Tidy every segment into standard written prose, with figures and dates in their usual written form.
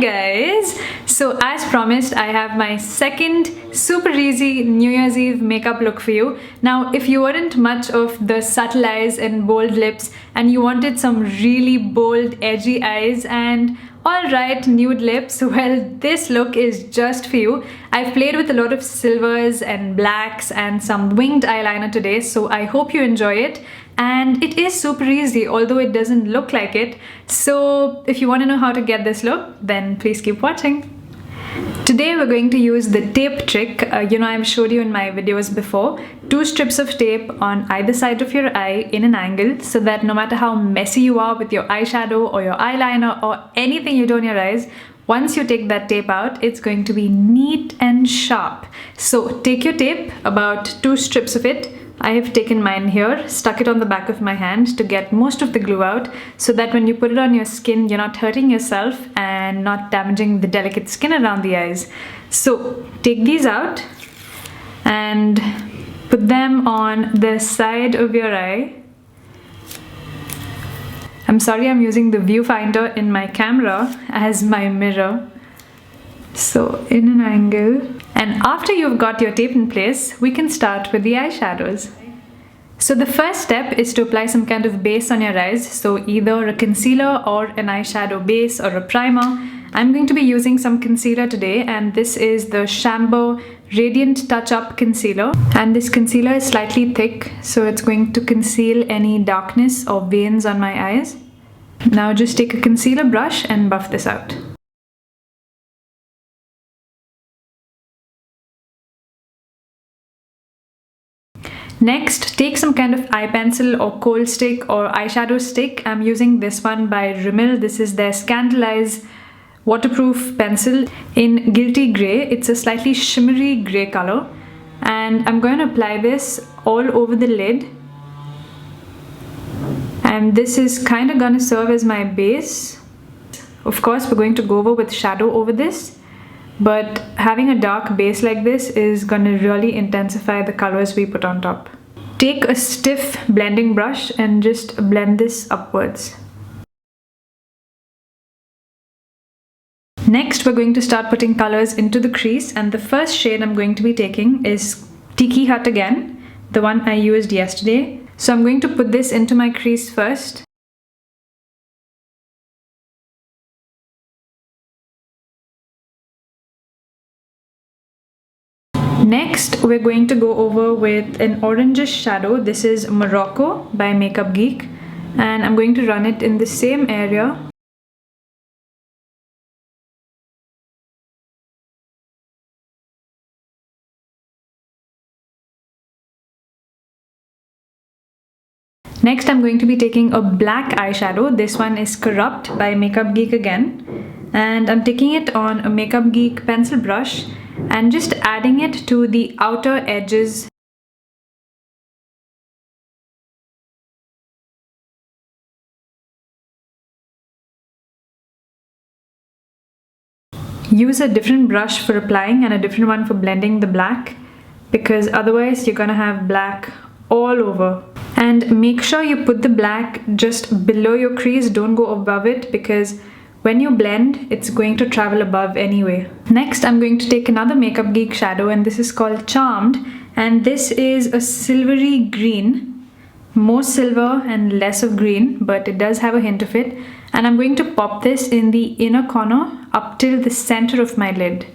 Guys, so as promised, I have my second super easy New Year's Eve makeup look for you. Now if you weren't much of the subtle eyes and bold lips and you wanted some really bold edgy eyes and alright nude lips, well, this look is just for you. I've played with a lot of silvers and blacks and some winged eyeliner today, so I hope you enjoy it. And it is super easy, although it doesn't look like it. So if you want to know how to get this look, then please keep watching. Today we're going to use the tape trick. I've showed you in my videos before. 2 strips of tape on either side of your eye in an angle, so that no matter how messy you are with your eyeshadow or your eyeliner or anything you do on your eyes, once you take that tape out, it's going to be neat and sharp. So take your tape, about 2 strips of it. I have taken mine here, stuck it on the back of my hand to get most of the glue out, so that when you put it on your skin, you're not hurting yourself and not damaging the delicate skin around the eyes. So take these out and put them on the side of your eye. I'm sorry, I'm using the viewfinder in my camera as my mirror. So in an angle. And after you've got your tape in place, we can start with the eyeshadows. So the first step is to apply some kind of base on your eyes. So either a concealer or an eyeshadow base or a primer. I'm going to be using some concealer today, and this is the Chambor Radiant Touch Up Concealer. And this concealer is slightly thick, so it's going to conceal any darkness or veins on my eyes. Now just take a concealer brush and buff this out. Next, take some kind of eye pencil or kohl stick or eyeshadow stick. I'm using this one by Rimmel. This is their Scandaleyes waterproof pencil in Guilty Grey. It's a slightly shimmery grey color. And I'm going to apply this all over the lid. And this is kind of going to serve as my base. Of course, we're going to go over with shadow over this. But having a dark base like this is going to really intensify the colors we put on top. Take a stiff blending brush and just blend this upwards. Next, we're going to start putting colors into the crease, and the first shade I'm going to be taking is Tiki Hut again, the one I used yesterday. So I'm going to put this into my crease first. Next, we're going to go over with an orangish shadow. This is Morocco by Geek, and I'm going to run it in the same area. Next, I'm going to be taking a black eyeshadow. This one is Corrupt by Geek again, and I'm taking it on a Geek pencil brush and just adding it to the outer edges. Use a different brush for applying and a different one for blending the black, because otherwise you're gonna have black all over. And make sure you put the black just below your crease, don't go above it, because when you blend, it's going to travel above anyway. Next, I'm going to take another Geek shadow, and this is called Charmed, and this is a silvery green, more silver and less of green, but it does have a hint of it. And I'm going to pop this in the inner corner up till the center of my lid.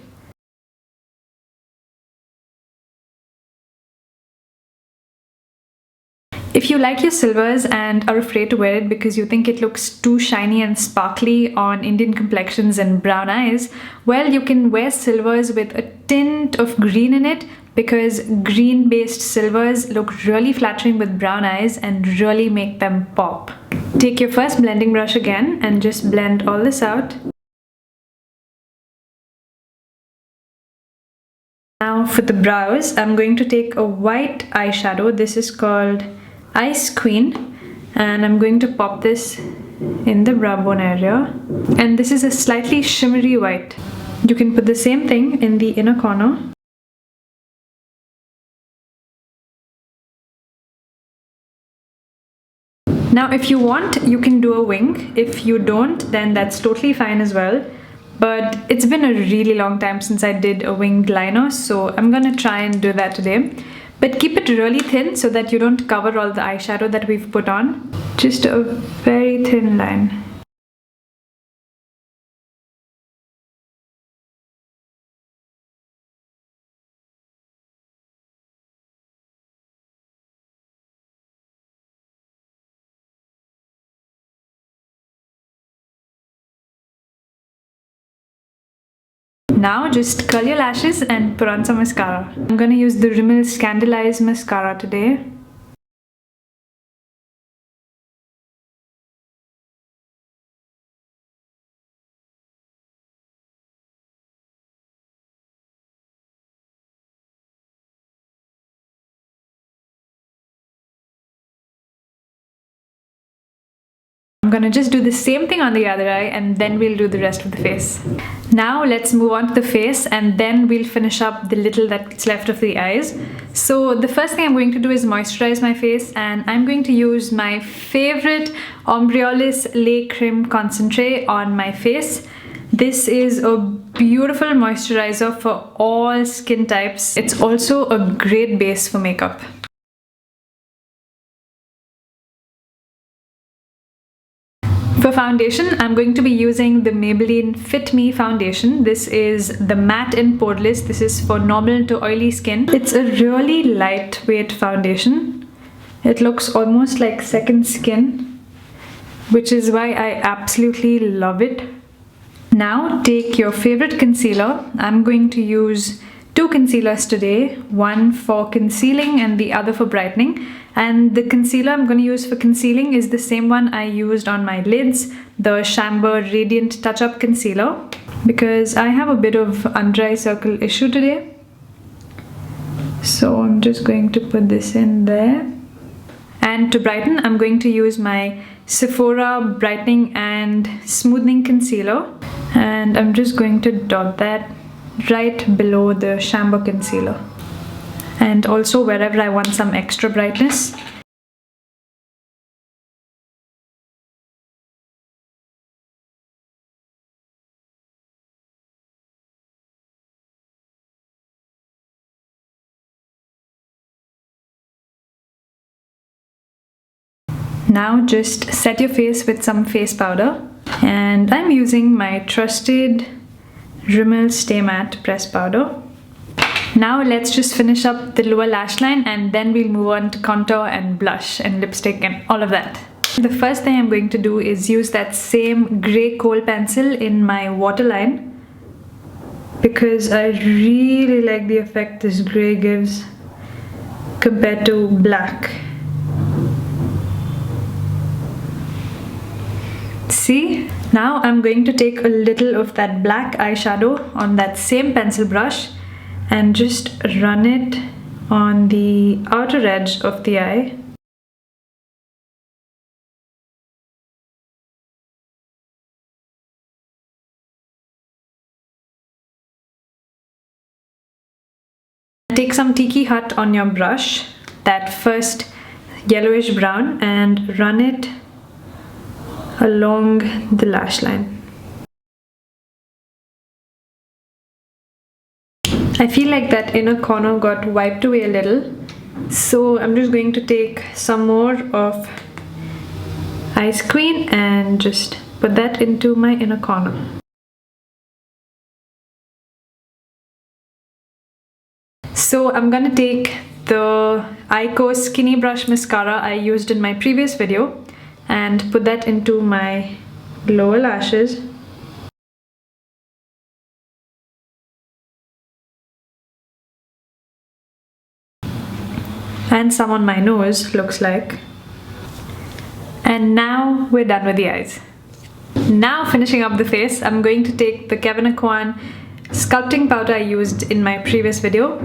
If you like your silvers and are afraid to wear it because you think it looks too shiny and sparkly on Indian complexions and brown eyes, well, you can wear silvers with a tint of green in it, because green-based silvers look really flattering with brown eyes and really make them pop. Take your first blending brush again and just blend all this out. Now for the brows, I'm going to take a white eyeshadow. This is called Ice Queen, and I'm going to pop this in the brow bone area, and this is a slightly shimmery white. You can put the same thing in the inner corner. Now if you want, you can do a wing. If you don't, then that's totally fine as well. but it's been a really long time since I did a winged liner, so I'm gonna try and do that today. But keep it really thin so that you don't cover all the eyeshadow that we've put on. Just a very thin line. Now just curl your lashes and put on some mascara. I'm gonna use the Rimmel Scandaleyes mascara today. I'm gonna just do the same thing on the other eye and then we'll do the rest of the face. Now let's move on to the face and then we'll finish up the little that's left of the eyes. So the first thing I'm going to do is moisturize my face, and I'm going to use my favorite Poreless Lait Cream Concentrate on my face. This is a beautiful moisturizer for all skin types. It's also a great base for makeup. For foundation, I'm going to be using the Maybelline Fit Me foundation. This is the matte in Poreless. This is for normal to oily skin. It's a really lightweight foundation. It looks almost like second skin, which is why I absolutely love it. Now take your favorite concealer. I'm going to use two concealers today, one for concealing and the other for brightening. And the concealer I'm going to use for concealing is the same one I used on my lids, the Chambor Radiant Touch-Up Concealer, because I have a bit of under eye circle issue today. So I'm just going to put this in there. And to brighten, I'm going to use my Sephora Brightening and Smoothing Concealer. And I'm just going to dot that right below the Chambor concealer, and also wherever I want some extra brightness. Now just set your face with some face powder, and I'm using my trusted Rimmel Stay Matte Press Powder. Now let's just finish up the lower lash line and then we'll move on to contour and blush and lipstick and all of that. The first thing I'm going to do is use that same grey kohl pencil in my waterline, because I really like the effect this grey gives compared to black. See? Now I'm going to take a little of that black eyeshadow on that same pencil brush and just run it on the outer edge of the eye. Take some Tiki Hut on your brush, that first yellowish brown, and run it along the lash line. I feel like that inner corner got wiped away a little, so I'm just going to take some more of Ice Queen and just put that into my inner corner. So I'm gonna take the Eyeko Skinny Brush Mascara I used in my previous video and put that into my lower lashes. And some on my nose, looks like. And now we're done with the eyes. Now finishing up the face, I'm going to take the Aucoin sculpting powder I used in my previous video.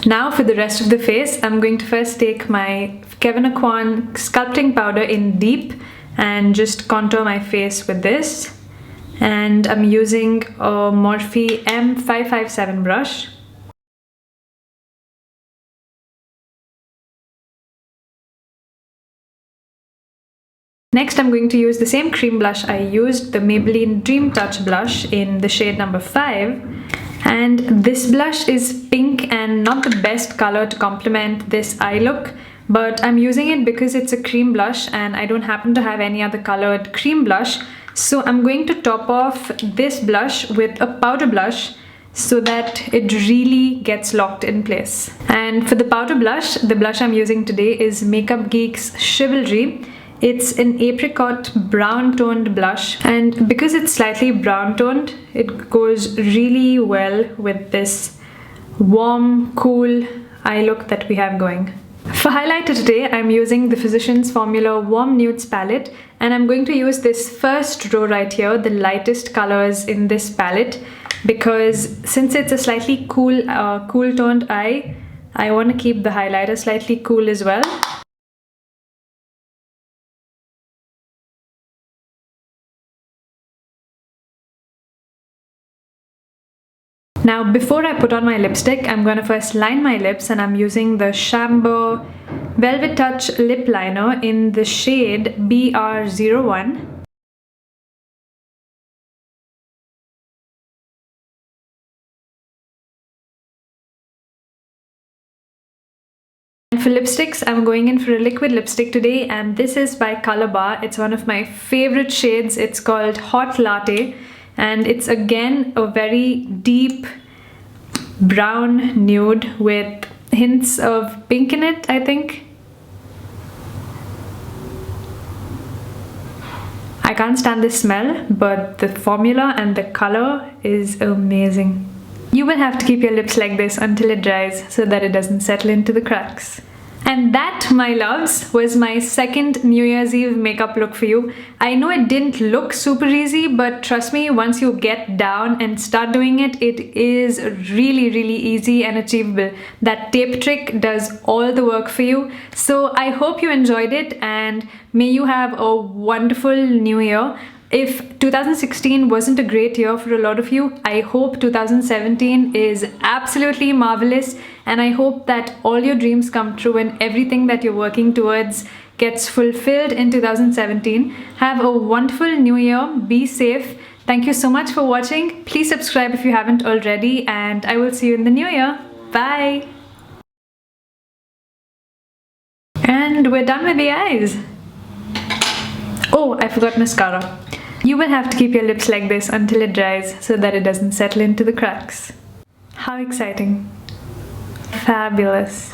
Now for the rest of the face, I'm going to first take my Aucoin sculpting powder in Deep and just contour my face with this. And I'm using a Morphe M557 brush. Next, I'm going to use the same cream blush I used, the Maybelline Dream Touch blush in the shade number 5. And this blush is pink and not the best color to complement this eye look, but I'm using it because it's a cream blush and I don't happen to have any other colored cream blush. So I'm going to top off this blush with a powder blush so that it really gets locked in place. And for the powder blush, the blush I'm using today is Makeup Geek's Chivalry. It's an apricot brown toned blush, and because it's slightly brown toned, it goes really well with this warm, cool eye look that we have going. For highlighter today, I'm using the Physicians Formula Warm Nudes palette, and I'm going to use this first row right here, the lightest colors in this palette, because since it's a slightly cool toned eye, I want to keep the highlighter slightly cool as well. Now, before I put on my lipstick, I'm going to first line my lips, and I'm using the Chambor Velvet Touch Lip Liner in the shade BR01. And for lipsticks, I'm going in for a liquid lipstick today, and this is by Color Bar. It's one of my favorite shades. It's called Hot Latte. And it's again a very deep brown nude with hints of pink in it, I think. I can't stand the smell, but the formula and the color is amazing. You will have to keep your lips like this until it dries so that it doesn't settle into the cracks. And that, my loves, was my second New Year's Eve makeup look for you. I know it didn't look super easy, but trust me, once you get down and start doing it, it is really, really easy and achievable. That tape trick does all the work for you. So I hope you enjoyed it, and may you have a wonderful new year. If 2016 wasn't a great year for a lot of you, I hope 2017 is absolutely marvelous, and I hope that all your dreams come true and everything that you're working towards gets fulfilled in 2017. Have a wonderful new year. Be safe. Thank you so much for watching. Please subscribe if you haven't already, and I will see you in the new year. Bye! And we're done with the eyes. Oh, I forgot mascara. You will have to keep your lips like this until it dries so that it doesn't settle into the cracks. How exciting. Fabulous.